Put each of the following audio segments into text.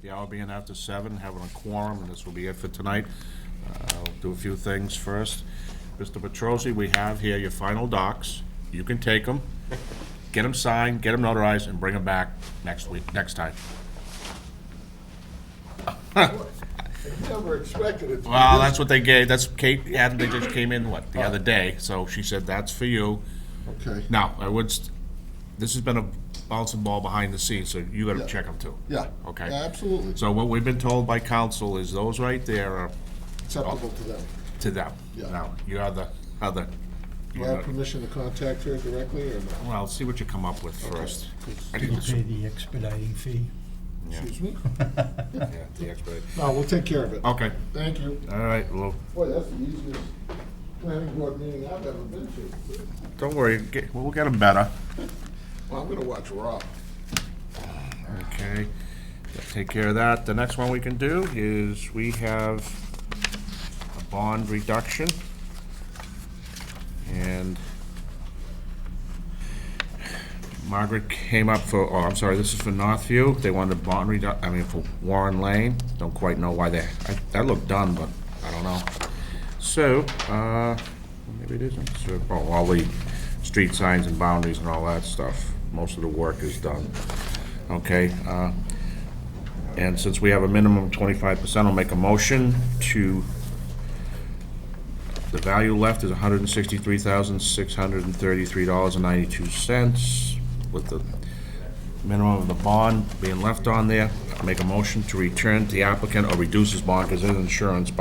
the hour being after 7, having a quorum, and this will be it for tonight. I'll do a few things first. Mr. Petrosi, we have here your final docs. You can take them, get them signed, get them notarized, and bring them back next time. I never expected it to be Well, this. that's what they gave, that's Kate, they just came in, the other day, so she said that's for you. Okay, Now, this has been a bouncing ball behind the scenes, so you gotta Yeah. check them too. yeah. Okay. Yeah, absolutely. So what we've been told by council is those right there are Acceptable to them. to them. Yeah. Now, you are the other. Do I have permission to contact her directly or not? Well, see what you come up with first. I You'll need pay to- the expediting fee. Yeah, Excuse me? yeah, the expert. No, we'll take care of it. Okay, Thank you. all right, well, Boy, that's the easiest planning board meeting I've ever been to. don't worry, we'll get them better. Well, I'm gonna watch Raw. Okay, take care of that. The next one we can do is we have a bond reduction. And Margaret came up for, oh, I'm sorry, this is for Northview. They wanted a bond for Warren Lane. Don't quite know why that looked done, but I don't know. So, maybe it isn't. So, all the street signs and boundaries and all that stuff. Most of the work is done. Okay, and since we have a minimum of 25%, I'll make a motion to, the value left is $163,633.92, with the minimum of the bond being left on there. I'll make a motion to return to the applicant or reduce his bond because of insurance to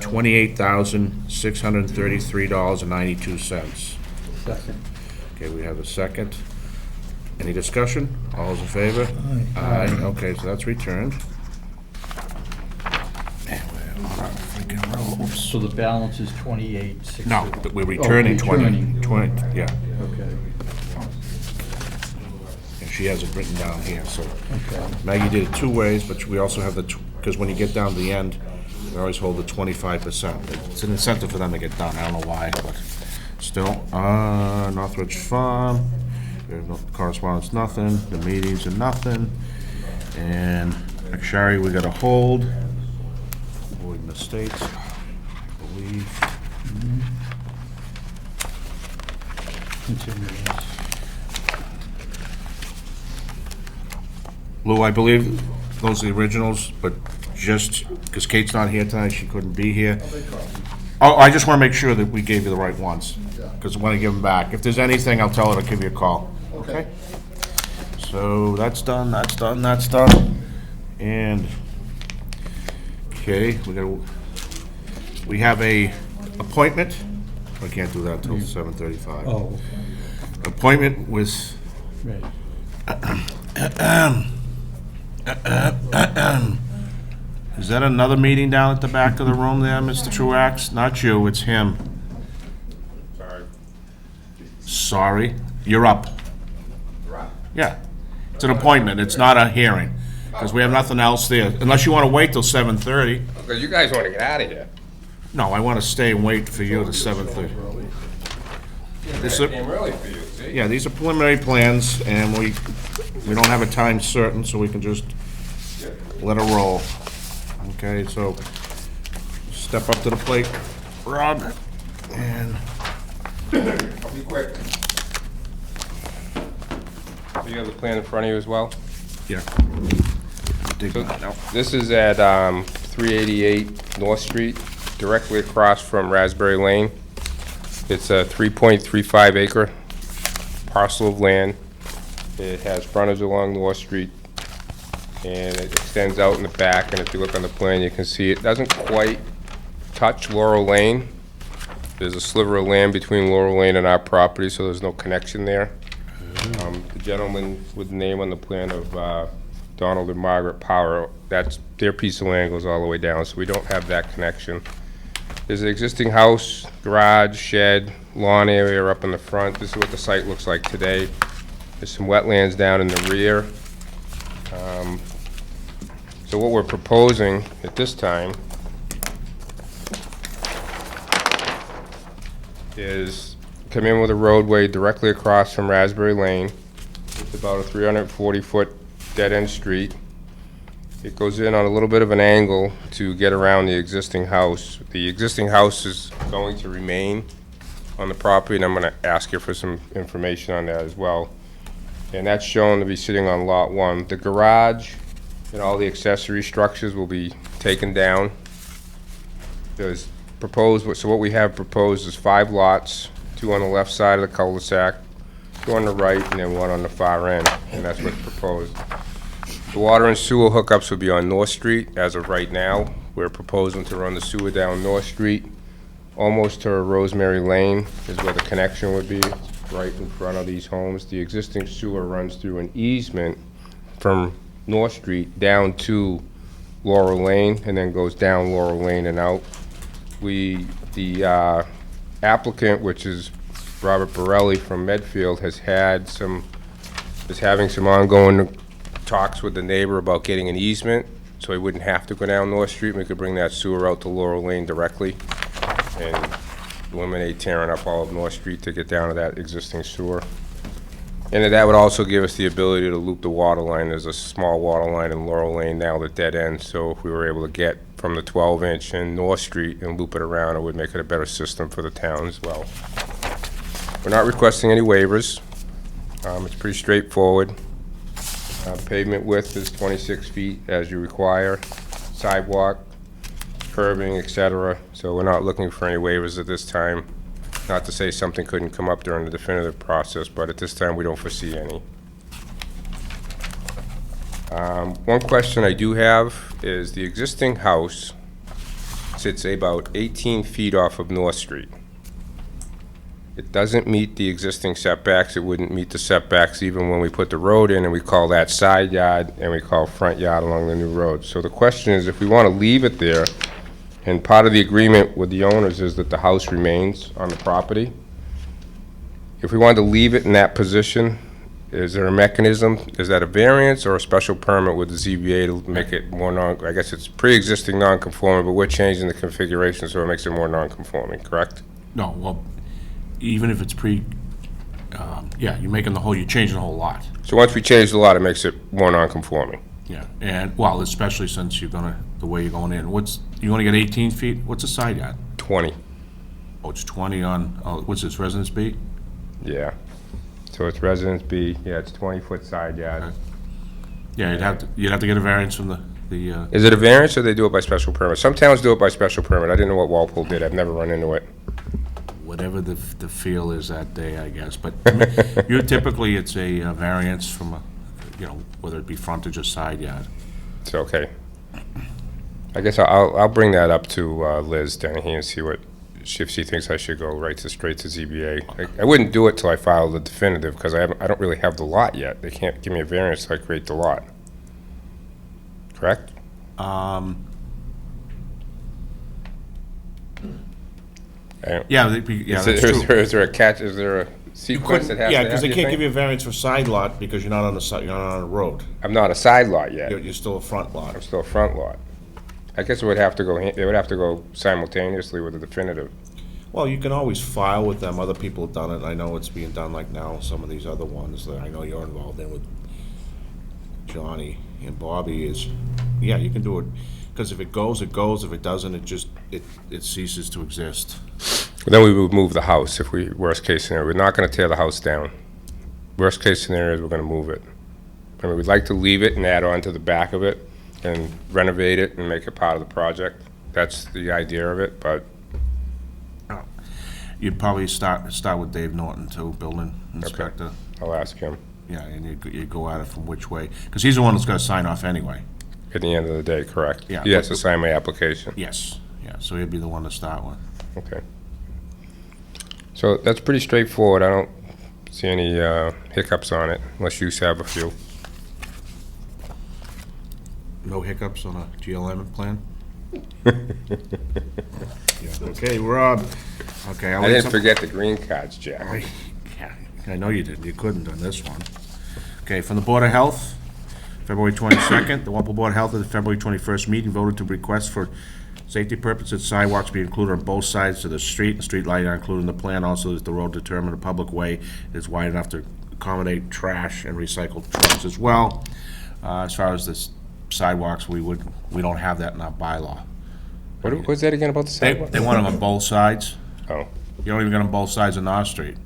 $28,633.92. Second. Okay, we have a second. Any discussion? All those in favor? Aye. Okay, so that's returned. And we're on our freaking roll. Oops. So the balance is 28,600. No, but we're returning 20, yeah. Okay, And she has it written down here, so. okay. Maggie did it two ways, but we also have because when you get down to the end, we always hold the 25%. It's an incentive for them to get done, I don't know why, but still. Northridge Farm, there's no correspondence, nothing, the meetings are nothing. And McSharry, we got a hold. Avoid mistakes, I believe. Continuance. Lou, I believe those are the originals, but just, because Kate's not here tonight, she couldn't be here. Oh, I just want to make sure that we gave you the right ones, because I want to give them back. If there's anything, I'll tell her to give you a call. Okay. So that's done, that's done, that's done. And, okay, we have a appointment. I can't do that until 7:35. Oh, Appointment with right. Is that another meeting down at the back of the room there, Mr. Truax? Not you, it's him. Sorry. You're up. Yeah. It's an appointment, it's not a hearing, because we have nothing else there, unless you want to wait till 7:30. Because you guys want to get out of here. No, I want to stay and wait for you to 7:30. This is- Came early for you, see? Yeah, these are preliminary plans, and we don't have a time certain, so we can just let it roll. Okay, so step up to the plate, Rob, and I'll be quick. You have the plan in front of you as well? yeah. Dig that out. This is at 388 North Street, directly across from Raspberry Lane. It's a 3.35 acre parcel of land. It has frontage along North Street, and it extends out in the back, and if you look on the plan, you can see it doesn't quite touch Laurel Lane. There's a sliver of land between Laurel Lane and our property, so there's no connection there. The gentleman with the name on the plan of Donald and Margaret Power, that's their piece of land goes all the way down, so we don't have that connection. There's an existing house, garage, shed, lawn area up in the front. This is what the site looks like today. There's some wetlands down in the rear. So what we're proposing at this time is come in with a roadway directly across from Raspberry Lane. It's about a 340-foot dead-end street. It goes in on a little bit of an angle to get around the existing house. The existing house is going to remain on the property, and I'm gonna ask you for some information on that as well. And that's shown to be sitting on Lot 1. The garage and all the accessory structures will be taken down. There's proposed, so what we have proposed is 5 lots, 2 on the left side of the cul-de-sac, 2 on the right, and then 1 on the far end, and that's what's proposed. The water and sewer hookups will be on North Street as of right now. We're proposing to run the sewer down North Street, almost to Rosemary Lane is where the connection would be, right in front of these homes. The existing sewer runs through an easement from North Street down to Laurel Lane, and then goes down Laurel Lane and out. The applicant, which is Robert Borelli from Medfield, is having some ongoing talks with the neighbor about getting an easement, so he wouldn't have to go down North Street. We could bring that sewer out to Laurel Lane directly and eliminate tearing up all of North Street to get down to that existing sewer. And then that would also give us the ability to loop the water line. There's a small water line in Laurel Lane now that dead ends, so if we were able to get from the 12-inch in North Street and loop it around, it would make it a better system for the town as well. We're not requesting any waivers. It's pretty straightforward. Pavement width is 26 feet as you require, sidewalk, curbing, etc. So we're not looking for any waivers at this time. Not to say something couldn't come up during the definitive process, but at this time, we don't foresee any. One question I do have is the existing house sits about 18 feet off of North Street. It doesn't meet the existing setbacks. It wouldn't meet the setbacks even when we put the road in, and we call that side yard, and we call front yard along the new road. So the question is, if we want to leave it there, and part of the agreement with the owners is that the house remains on the property, if we wanted to leave it in that position, is there a mechanism? Is that a variance or a special permit with the ZBA to make it more I guess it's pre-existing non-conforming, but we're changing the configuration so it makes it more non-conforming, correct? No, well, even if it's yeah, you're changing the whole lot. So once we change the lot, it makes it more non-conforming. Yeah, and, well, especially since the way you're going in. You only get 18 feet? What's the side yard? 20, Oh, it's 20 on, what's this, Residence B? yeah. So it's Residence B, yeah, it's 20-foot side yard. Yeah, you'd have to get a variance from the, Is it a variance or they do it by special permit? Some towns do it by special permit. I didn't know what Walpole did. I've never run into it. whatever the feel is that day, I guess. But typically, it's a variance from whether it be frontage or side yard. It's okay. I guess I'll bring that up to Liz Dennehy and see if she thinks I should go straight to ZBA. I wouldn't do it till I file the definitive because I don't really have the lot yet. They can't give me a variance till I create the lot. Correct? Yeah, that's true. Is there a catch? Is there a sequence that has to Yeah, happen? because they you can't think? give you a variance for side lot because you're not on the side, you're not on a road. I'm not a side lot yet. You're still a front lot. I'm still a front lot. I guess it would have to go. It would have to go simultaneously with the definitive. Well, you can always file with them. Other people have done it. I know it's being done like now, some of these other ones that I know you're involved in with Johnny and Bobby is, yeah, you can do it. Because if it goes, it goes. If it doesn't, it ceases to exist. Then we would move the house if worst case scenario. We're not going to tear the house down. Worst case scenario is we're going to move it. I mean, we'd like to leave it and add on to the back of it and renovate it and make it part of the project. That's the idea of it, but You'd probably start with Dave Norton too, building inspector. I'll ask him Yeah, and you go at it from which way, because he's the one that's gonna sign off anyway. at the end of the day, correct? Yeah. He has to sign my application. Yes, yeah, so he'd be the one to start with. Okay. So that's pretty straightforward. I don't see any hiccups on it, unless you have a few. No hiccups on a GLM plan? Yeah, okay, Rob. Okay, I didn't forget the green cards, Jack. Yeah, I know you didn't. You couldn't on this one. Okay, from the Board of Health, February 22nd, the Walpole Board of Health at the February 21st meeting voted to request for safety purposes sidewalks be included on both sides of the street, and street lighting are included in the plan. Also, that the road determined a public way is wide enough to accommodate trash and recycled trucks as well. As far as this sidewalks, we don't have that in our bylaw. What was that again about the They, sidewalk? they want them on both sides. Oh. You don't even get them on both sides of North Street.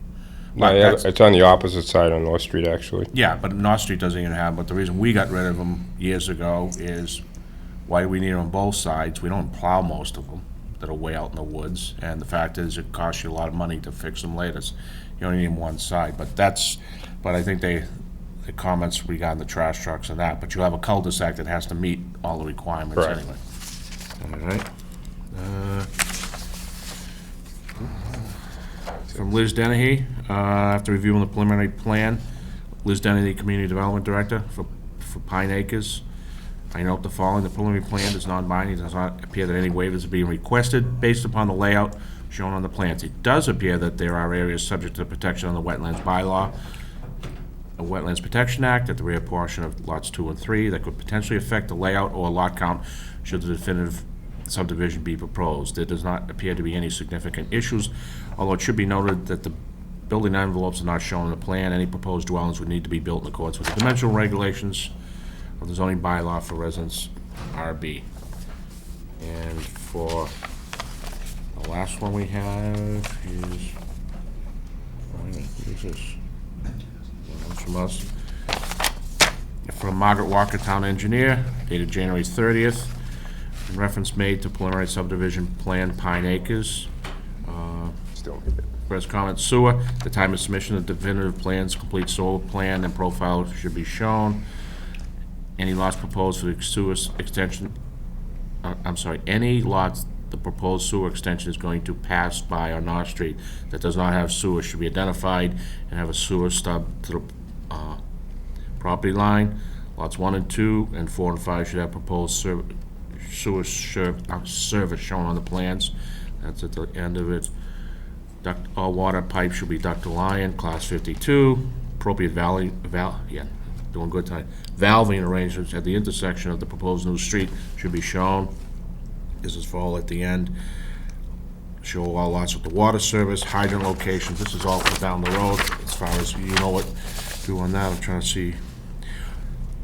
No, But yeah, that's- it's on the opposite side on North Street, actually. Yeah, but North Street doesn't even have, but the reason we got rid of them years ago is, why do we need them on both sides? We don't plow most of them that are way out in the woods, and the fact is, it costs you a lot of money to fix them later. You only need them one side, but I think the comments regarding the trash trucks and that, but you have a cul-de-sac that has to meet all the requirements Correct. anyway. All right. From Liz Dennehy, after reviewing the preliminary plan, Liz Dennehy, Community Development Director for Pine Acres. I note the following: the preliminary plan is non-binding, does not appear that any waivers are being requested based upon the layout shown on the plans. It does appear that there are areas subject to protection on the Wetlands Bylaw, the Wetlands Protection Act, at the rear portion of lots 2 and 3, that could potentially affect the layout or lot count should the definitive subdivision be proposed. There does not appear to be any significant issues, although it should be noted that the building envelopes are not shown in the plan. Any proposed dwellings would need to be built in accordance with the dimensional regulations of the zoning bylaw for residence RB. And for the last one we have is, wait a minute, what is this? One's from us. From Margaret Walker, Town Engineer, dated January 30th. In reference made to preliminary subdivision plan Pine Acres. Still need it. First comment, sewer, the time of submission of definitive plans, complete sewer plan and profile should be shown. Any lots proposed for the sewer extension, any lots the proposed sewer extension is going to pass by on North Street that does not have sewer should be identified and have a sewer stub to the property line. Lots 1 and 2 and 4 and 5 should have proposed sewer service shown on the plans. That's at the end of it. All water pipes should be ductile iron, class 52. Appropriate doing good tonight. Valving arrangements at the intersection of the proposed new street should be shown. This is for all at the end. Show all lots with the water service, hydrant locations. This is all for down the road, as far as you know what to do on that. I'm trying to see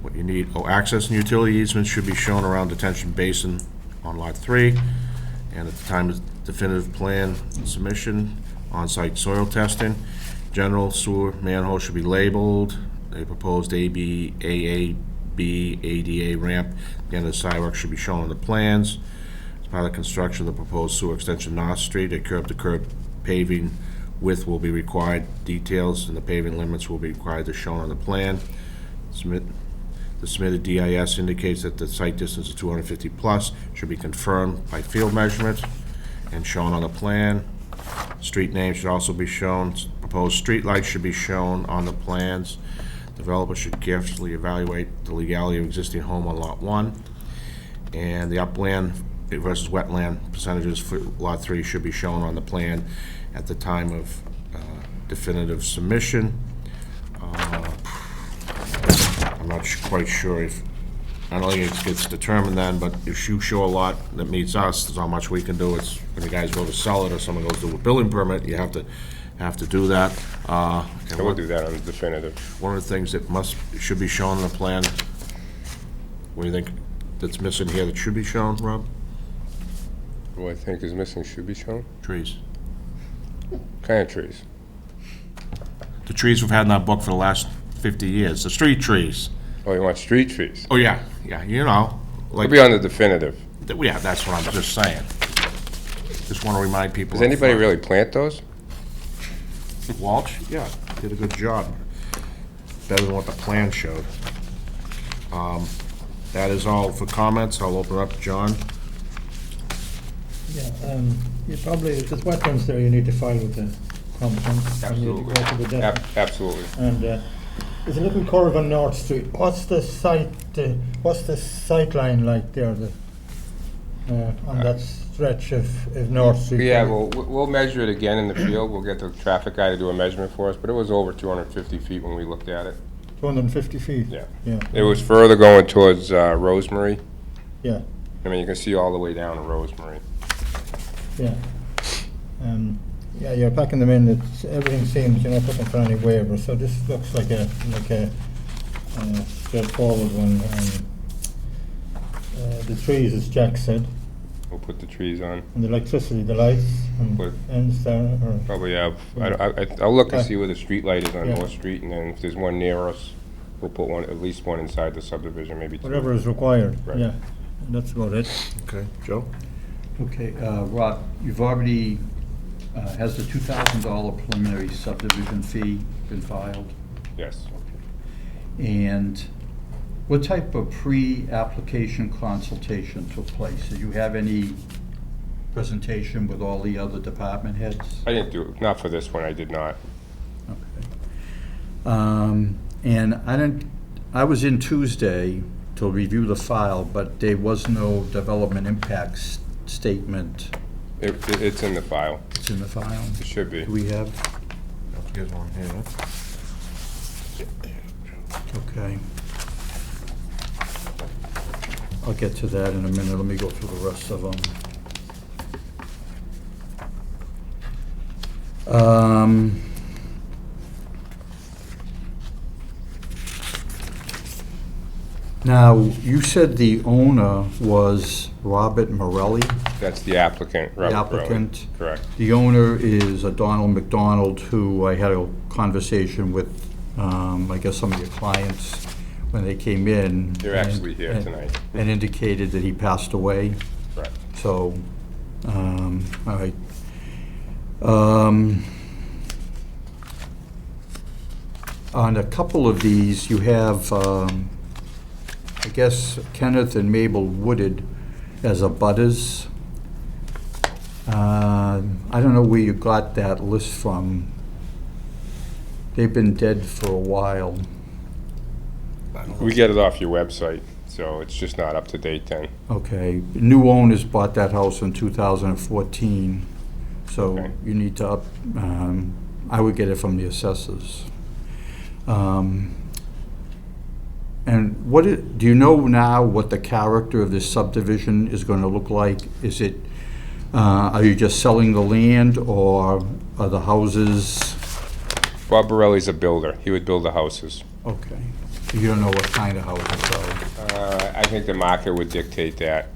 what you need. Access and utility easements should be shown around detention basin on lot 3. And at the time of definitive plan submission, on-site soil testing. General sewer manhole should be labeled. A proposed AAB ADA ramp at the end of the sidewalk should be shown on the plans. As part of the construction of the proposed sewer extension North Street, a curb-to-curb paving width will be required. Details and the paving limits will be required as shown on the plan. The submitted DIS indicates that the site distance of 250 plus should be confirmed by field measurement and shown on the plan. Street name should also be shown. Proposed street lights should be shown on the plans. Developer should carefully evaluate the legality of existing home on lot 1. And the upland versus wetland percentages for lot 3 should be shown on the plan at the time of definitive submission. I'm not quite sure if, I don't think it gets determined then, but if you show a lot that meets us, there's not much we can do. It's when the guys go to sell it or someone goes to a building permit, you have to do that. And I will do that on the definitive. one of the things that should be shown on the plan, what do you think that's missing here that should be shown, Rob? What I think is missing should be shown. Trees. Kind of trees. The trees we've had in our book for the last 50 years, the street trees. Oh, you want street trees? Oh, yeah, you know, It'll like, be on the definitive. yeah, that's what I'm just saying. Just want to remind people. Does anybody really plant those? Walsh, yeah, did a good job. Better than what the plan showed. That is all for comments. I'll open up, John. Yeah, you probably, if there's wetlands there, you need to file with the competent. and you need to go to the depth. Absolutely. And there's a little curve on North Street. What's the sight line like there, on that stretch of North Street? Yeah, we'll measure it again in the field. We'll get the traffic guy to do a measurement for us, but it was over 250 feet when we looked at it. 250 feet? Yeah. Yeah. It was further going towards Rosemary. Yeah, I mean, you can see all the way down to Rosemary. yeah. Yeah, you're packing them in, everything seems, you're not looking for any waivers, so this looks like a straightforward one. The trees, as Jack said, We'll put the trees on. and the electricity, the lights, Put- and there, or, Probably have, I'll look and Okay. see where the street light is on Yeah. North Street, and then if there's one near us, we'll put one, at least one inside the subdivision, maybe two. whatever is required, Right. yeah. That's about it. Okay, Joe? Okay, Rob, you've already, has the $2,000 preliminary subdivision fee been filed? Yes. And what type of pre-application consultation took place? Did you have any presentation with all the other department heads? I didn't do, not for this one, I did not. Okay. And I was in Tuesday to review the file, but there was no development impacts statement. It's in the file. It's in the file. It should be. Do we have? Here's one here. Okay. I'll get to that in a minute. Let me go through the rest of them. Now, you said the owner was Robert Morelli. That's the applicant, Robert Borelli. applicant. Correct. The owner is a Donald McDonald, who I had a conversation with, I guess some of your clients when they came in. They're actually here and- tonight. And indicated that he passed away. Correct. So, all right. On a couple of these, you have, I guess Kenneth and Mabel Wooded as abutters. I don't know where you got that list from. They've been dead for a while. We get it off your website, so it's just not up to date then. Okay, new owners bought that house in 2014, so Okay. you need to I would get it from the assessors. And do you know now what the character of this subdivision is going to look like? Is it, are you just selling the land, or are the houses? Bob Borelli's a builder. He would build the houses. Okay, you don't know what kind of houses are. I think the market would dictate that.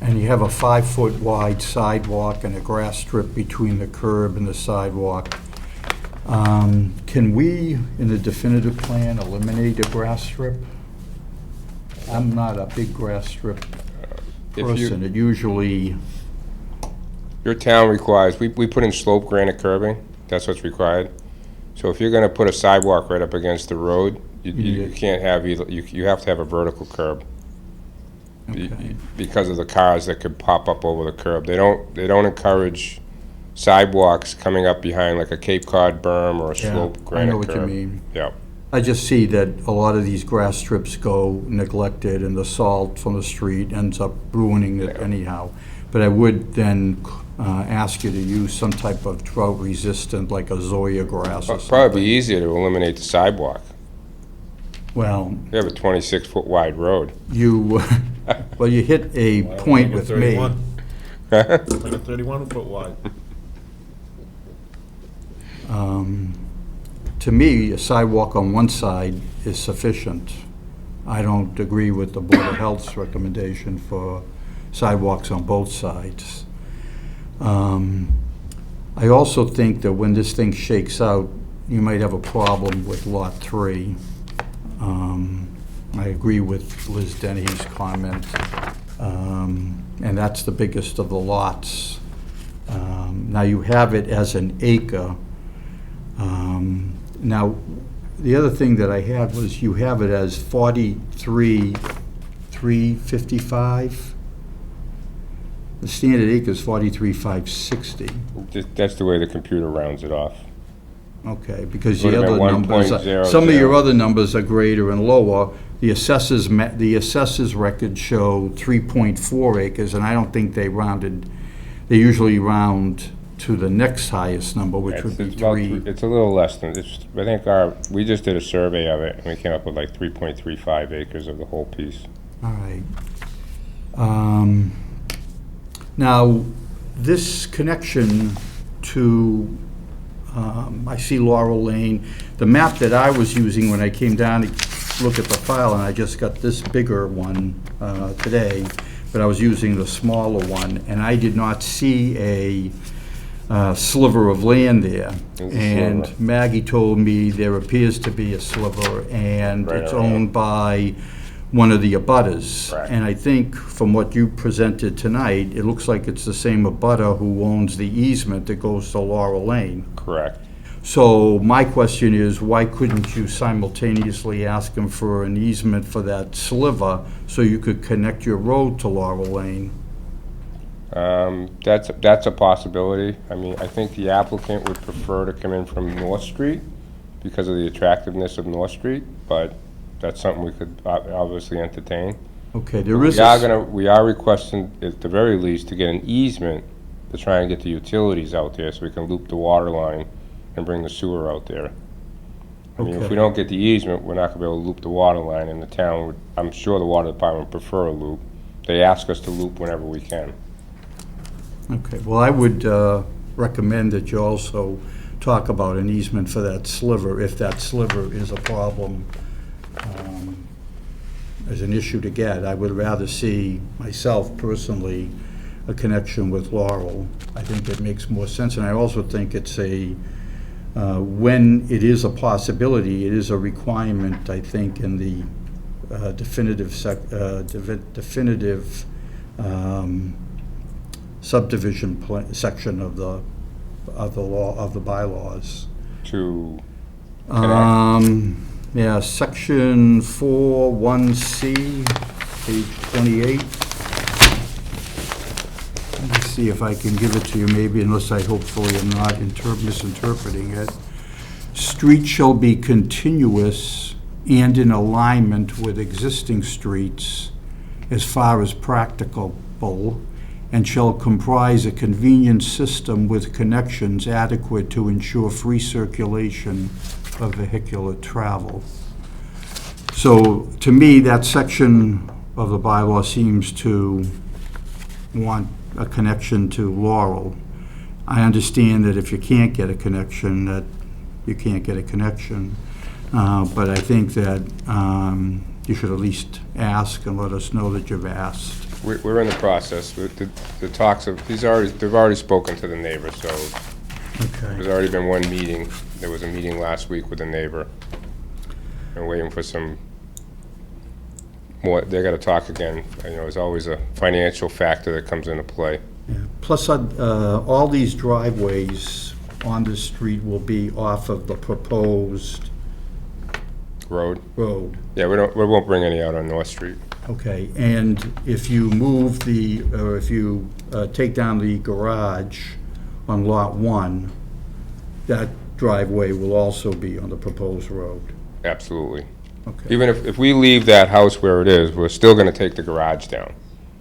And you have a 5-foot wide sidewalk and a grass strip between the curb and the sidewalk. Can we, in the definitive plan, eliminate a grass strip? I'm not a big grass strip If person. It usually, Your town requires, we put in slope granite curbing. That's what's required. So if you're gonna put a sidewalk right up against the road, you can't have either, you have to have a vertical curb. okay. Because of the cars that could pop up over the curb. They don't encourage sidewalks coming up behind like a Cape Cod berm or a Yeah, slope I granite know curb. what you mean. Yeah. I just see that a lot of these grass strips go neglected, and the salt from the street ends up ruining it Yeah. anyhow. But I would then ask you to use some type of drought-resistant, like a Zoya grass or It'd probably be something. easier to eliminate the sidewalk. Well, You have a 26-foot wide road. you, well, you hit a point with me. Like a 31-foot wide. To me, a sidewalk on one side is sufficient. I don't agree with the Board of Health's recommendation for sidewalks on both sides. I also think that when this thing shakes out, you might have a problem with Lot 3. I agree with Liz Denny's comment, and that's the biggest of the lots. Now, you have it as an acre. Now, the other thing that I had was you have it as 43,355. The standard acre is 43,560. That's the way the computer rounds it off. Okay, because Would've the been other numbers, 1.00. some of your other numbers are greater and lower. The assessors records show 3.4 acres, and I don't think they rounded, they usually round to the next highest number, which would be It's about 3. It's a little less than, I think we just did a survey of it, and we came up with like 3.35 acres of the whole piece. All right. Now, this connection to I see Laurel Lane. The map that I was using when I came down to look at the file, and I just got this bigger one today, but I was using the smaller one, and I did not see a sliver of land there. There's a And sliver. Maggie told me there appears to be a sliver, and Right it's around. owned by one of the abutters. Right. And I think from what you presented tonight, it looks like it's the same abutter who owns the easement that goes to Laurel Lane. Correct. So my question is, why couldn't you simultaneously ask him for an easement for that sliver so you could connect your road to Laurel Lane? That's a possibility. I mean, I think the applicant would prefer to come in from North Street because of the attractiveness of North Street, but that's something we could obviously entertain. Okay, there is, We are requesting, at the very least, to get an easement to try and get the utilities out there so we can loop the water line and bring the sewer out there. I mean, if Okay. we don't get the easement, we're not gonna be able to loop the water line, and the town would, I'm sure the water department would prefer a loop. They ask us to loop whenever we can. okay, well, I would recommend that you also talk about an easement for that sliver, if that sliver is a problem, as an issue to get. I would rather see, myself personally, a connection with Laurel. I think it makes more sense, and I also think it's when it is a possibility, it is a requirement, I think, in the definitive subdivision section of the law, of the bylaws. To Yeah, section 4(1)C, page 28. Let me see if I can give it to you, maybe, unless I hopefully am not misinterpreting it. Streets shall be continuous and in alignment with existing streets as far as practicable, and shall comprise a convenient system with connections adequate to ensure free circulation of vehicular travel. So, to me, that section of the bylaw seems to want a connection to Laurel. I understand that if you can't get a connection, that you can't get a connection, but I think that you should at least ask and let us know that you've asked. We're in the process. The talks of, they've already spoken to the neighbor, so Okay. there's already been one meeting. There was a meeting last week with the neighbor. And waiting for some more, they gotta talk again. You know, there's always a financial factor that comes into play. Yeah. Plus, all these driveways on this street will be off of the proposed Road. road. Yeah, we won't bring any out on North Street. Okay, and if you move or if you take down the garage on Lot 1, that driveway will also be on the proposed road. Absolutely. Okay, Even if we leave that house where it is, we're still gonna take the garage down.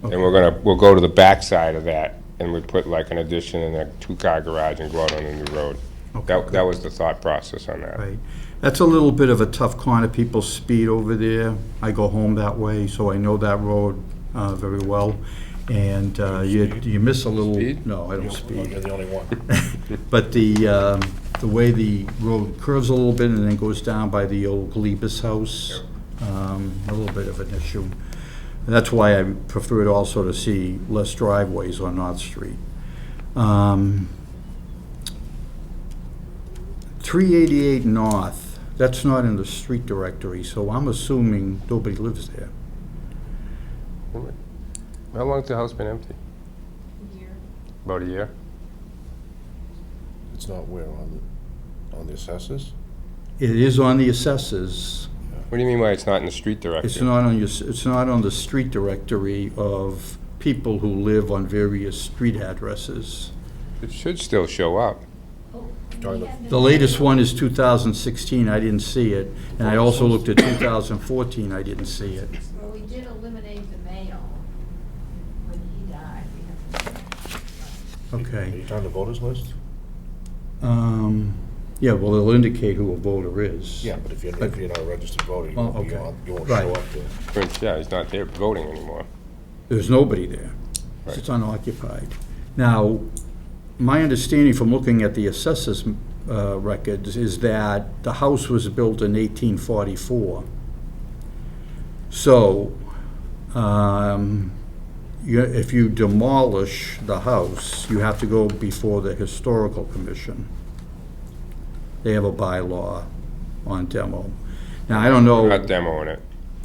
And we'll go to the back side of that, and we put like an addition and a two-car garage and go out on the new road. Okay, That was the thought process on that. right. That's a little bit of a tough corner. People speed over there. I go home that way, so I know that road very well. And you miss a little... Speed? No, I don't speed. You're the only one. But the way the road curves a little bit and then goes down by the old Glebus house, a little bit of an issue. And that's why I preferred also to see less driveways on North Street. 388 North, that's not in the street directory, so I'm assuming nobody lives there. How long's the house been empty? Year. About a year? It's not where, on the assessors? It is on the assessors. What do you mean by it's not in the street directory? It's not on the street directory of people who live on various street addresses. It should still show up. The latest one is 2016, I didn't see it, and I also looked at 2014, I didn't see it. Well, we did eliminate the mail when he died. We have Okay. you on the voters list? Yeah, well, it'll indicate who a voter is. Yeah, but if you're not a registered voter, you Oh, won't be okay. on, you won't Right. show up there. But, yeah, he's not there voting anymore. There's nobody there. Right. It's unoccupied. Now, my understanding from looking at the assessors records is that the house was built in 1844. So, if you demolish the house, you have to go before the Historical Commission. They have a bylaw on demo. Now, I don't know. Not demoing it.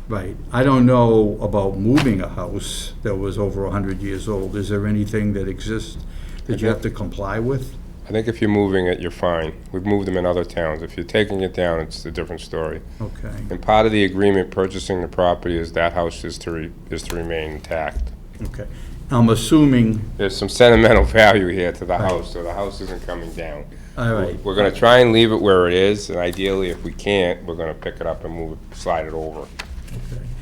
Right. I don't know about moving a house that was over 100 years old. Is there anything that exists that you have to comply with? I think if you're moving it, you're fine. We've moved them in other towns. If you're taking it down, it's a different story. Okay. And part of the agreement purchasing the property is that house is to remain intact. Okay. I'm assuming, There's some sentimental value here to the house, so the house isn't coming down. all right, We're gonna try and leave it where it is, and ideally, if we can't, we're gonna pick it up and move it, slide it over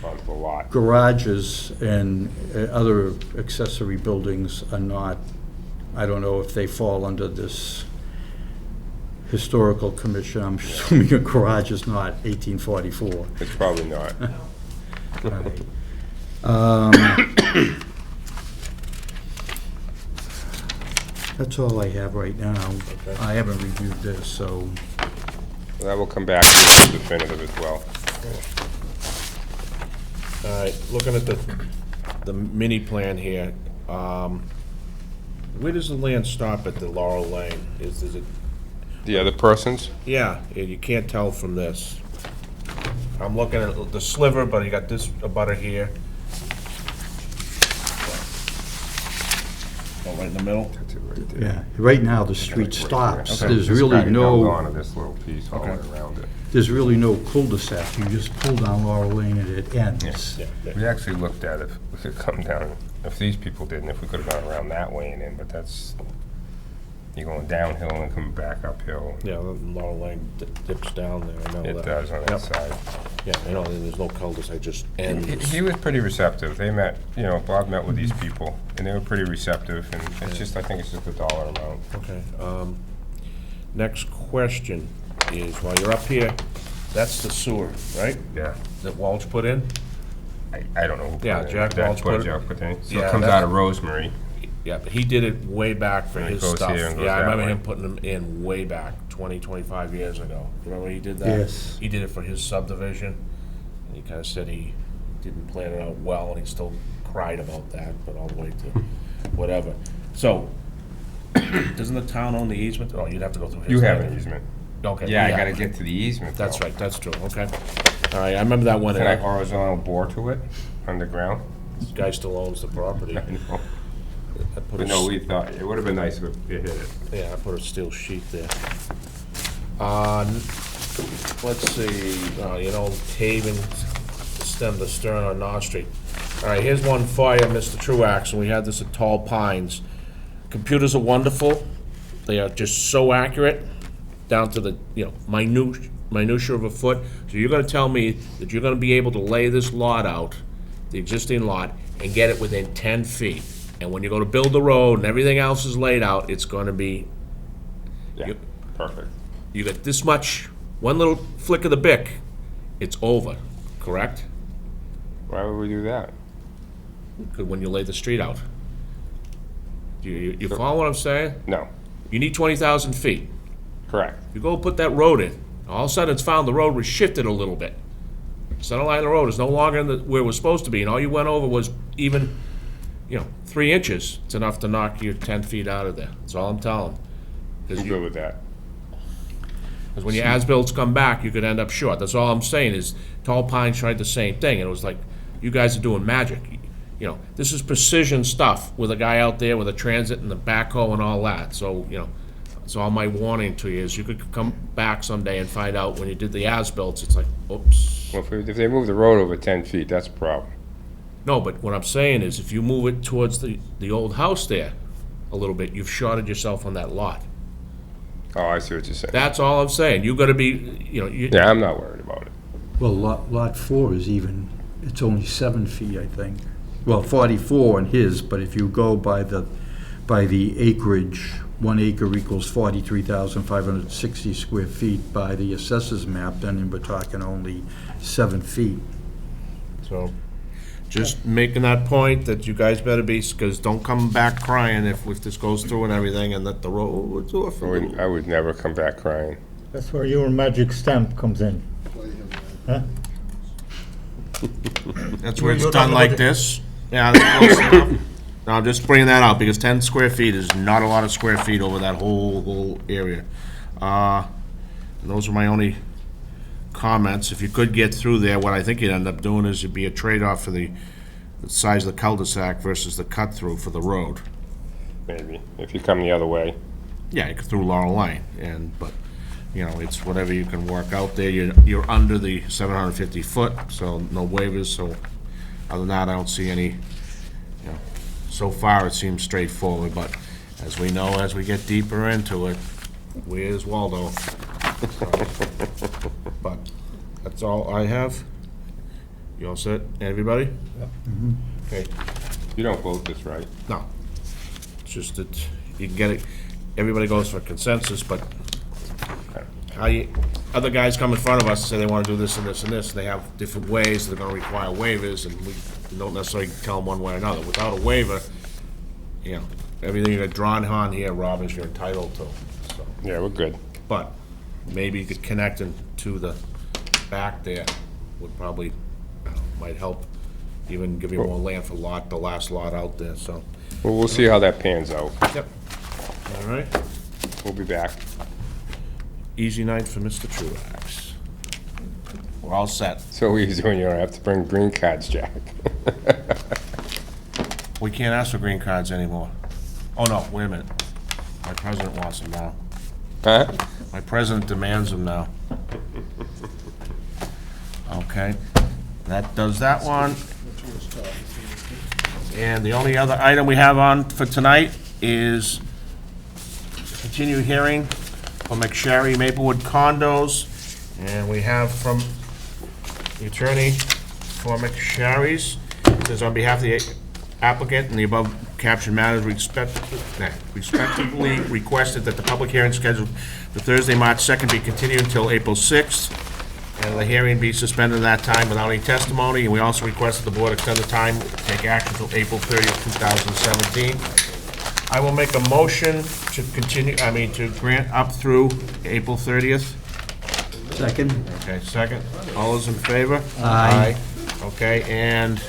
onto the lot. garages and other accessory buildings are not, I don't know if they fall under this Historical Commission. I'm assuming a garage is not 1844. It's probably not. That's all I have right now. I haven't reviewed this, so, That will come back to the definitive as well. All right, looking at the mini plan here, where does the land stop at the Laurel Lane? Is it, The other persons? yeah, you can't tell from this. I'm looking at the sliver, but you got this abutter here. Oh, right in the middle? That's it right there. yeah. Right now, the street stops. Okay. There's This really guy held no, on to this little piece all the way Okay. around it. there's really no cul-de-sac. You just pull down Laurel Lane and it ends. Yeah. We actually looked at it, if we could come down, if these people didn't, if we could have gone around that way and in, but that's, you're going downhill and coming back uphill. Yeah, Laurel Lane dips down there, I know that. It does on Yep. that side. Yeah, I know, there's no cul-de-sac, just He ends. he was pretty receptive. They met, Bob met with these people, and they were pretty receptive, and it's just, I think it's just a dollar amount. Okay, next question is, while you're up here, that's the sewer, right? Yeah. That Walsh put in? I don't know who put it in. Yeah, Jack That's Walsh what put it- Jack put in. So Yeah, it comes that's- out of Rosemary. Yeah, but he did it way back for And it his goes stuff. here and goes Yeah, I that remember way. him putting them in way back, 20, 25 years ago. Remember he did that? Yes. He did it for his subdivision, and he kinda said he didn't plan it out well, and he still cried about that, but all the way to whatever. So, doesn't the town own the easement? Oh, you'd have to go through his. You have land. an easement. Okay. Yeah, I gotta get to the easement, That's though. right, that's true, okay. All right, I remember that one. Can I horizontal bore to it, underground? This guy still owns the property. I know. I put But a no, s- we thought, it would've been nice if it hit it. Yeah, I put a steel sheet there. Let's see, paving stem to stern on North Street. All right, here's one for you, Mr. Truax, and we had this at Tall Pines. Computers are wonderful. They are just so accurate, down to the, minutia of a foot. So you're gonna tell me that you're gonna be able to lay this lot out, the existing lot, and get it within 10 feet. And when you go to build the road and everything else is laid out, it's gonna be, Yeah, Yep. perfect. you got this much, one little flick of the bic, it's over, correct? Why would we do that? When you lay the street out. You follow what I'm saying? No, You need 20,000 feet. correct. You go put that road in, all of a sudden it's found the road was shifted a little bit. Center line of the road is no longer in where it was supposed to be, and all you went over was even, 3 inches. It's enough to knock you 10 feet out of there. That's all I'm telling. I'm good with that. Because when your as-bills come back, you could end up short. That's all I'm saying is, Tall Pines tried the same thing, and it was like, you guys are doing magic. This is precision stuff with a guy out there with a transit and the backhoe and all that. So, that's all my warning to you is you could come back someday and find out when you did the as-bills, it's like, oops. Well, if they move the road over 10 feet, that's a problem. No, but what I'm saying is, if you move it towards the old house there a little bit, you've shorted yourself on that lot. Oh, I see what you're saying. That's all I'm saying. You gotta be, Yeah, I'm not worried about it. Well, lot 4 is even, it's only 7 feet, I think. Well, 44 on his, but if you go by the acreage, 1 acre equals 43,560 square feet by the assessors map, then we're talking only 7 feet. So, Just making that point that you guys better be, because don't come back crying if this goes through and everything, and that the road do it for I would never come back crying. That's where your magic stamp comes in. Huh? That's where it's You're done talking like about this. Yeah, that's close enough. No, I'm just bringing that out, because 10 square feet is not a lot of square feet over that whole area. And those are my only comments. If you could get through there, what I think you'd end up doing is it'd be a trade-off for the size of the cul-de-sac versus the cut-through for the road. Maybe, if you come the other way. Yeah, you could through Laurel Lane, but, you know, it's whatever you can work out there. You're under the 750 foot, so no waivers, so other than that, I don't see any, you know, so far it seems straightforward, but as we know, as we get deeper into it, where's Waldo? But that's all I have. You all set, everybody? Okay, You don't vote this, right? no. It's just that you can get it, everybody goes for consensus, but other guys come in front of us and say they want to do this and this and this, and they have different ways, they're gonna require waivers, and we don't necessarily tell them one way or another. Without a waiver, you know, everything you got drawn on here, Rob, is you're entitled to, so. Yeah, we're good. But maybe connecting to the back there would probably, might help, even give you more land for the last lot out there, so. Well, we'll see how that pans out. Yep. All right, We'll be back. easy night for Mr. Truax. We're all set. So easy when you don't have to bring green cards, Jack. We can't ask for green cards anymore. Oh, no, wait a minute. My president wants them now. Huh? My president demands them now. Okay, that does that one. And the only other item we have on for tonight is continued hearing for McSherry Maplewood condos. And we have from the attorney for McSherry's, it says on behalf of the applicant and the above captioned matters respectively requested that the public hearing scheduled for Thursday, March 2nd be continued until April 6th, and the hearing be suspended at that time without any testimony. And we also requested the board extend the time, take action until April 30th, 2017. I will make a motion to continue, to grant up through April 30th. Second? Okay, second. All those in favor? Aye. Okay, and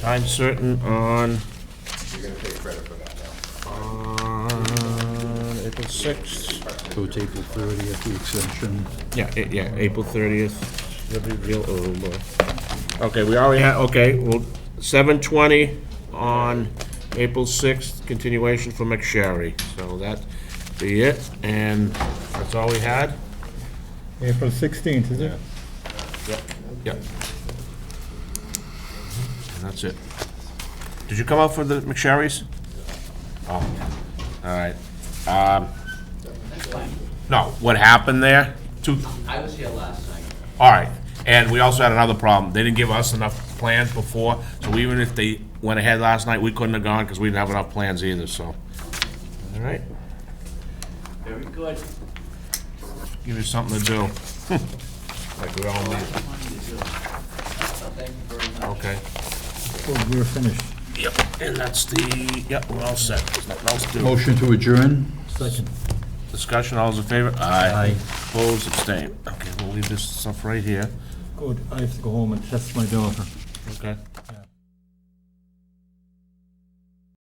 time certain on... April 6th. So it's April 30th, the extension. Yeah, April 30th. Okay, we already have, okay, well, 7:20 on April 6th, continuation for McSherry. So that be it, and that's all we had? April 16th, is it? Yep. And that's it. Did you come out for the McSherry's? Oh, all right. No, what happened there? I was here last night. All right, and we also had another problem. They didn't give us enough plans before, so even if they went ahead last night, we couldn't have gone because we didn't have enough plans either, so. All right, Very good. give you something to do. Like we all need. Thank you very much. Okay. Oh, we're finished. Yep, and that's yep, we're all set. There's nothing else to do. Motion to adjourn? Second. Discussion, all those in favor? Aye. Opposed, abstained. Okay, we'll leave this stuff right here. Good, I have to go home and test my daughter. Okay.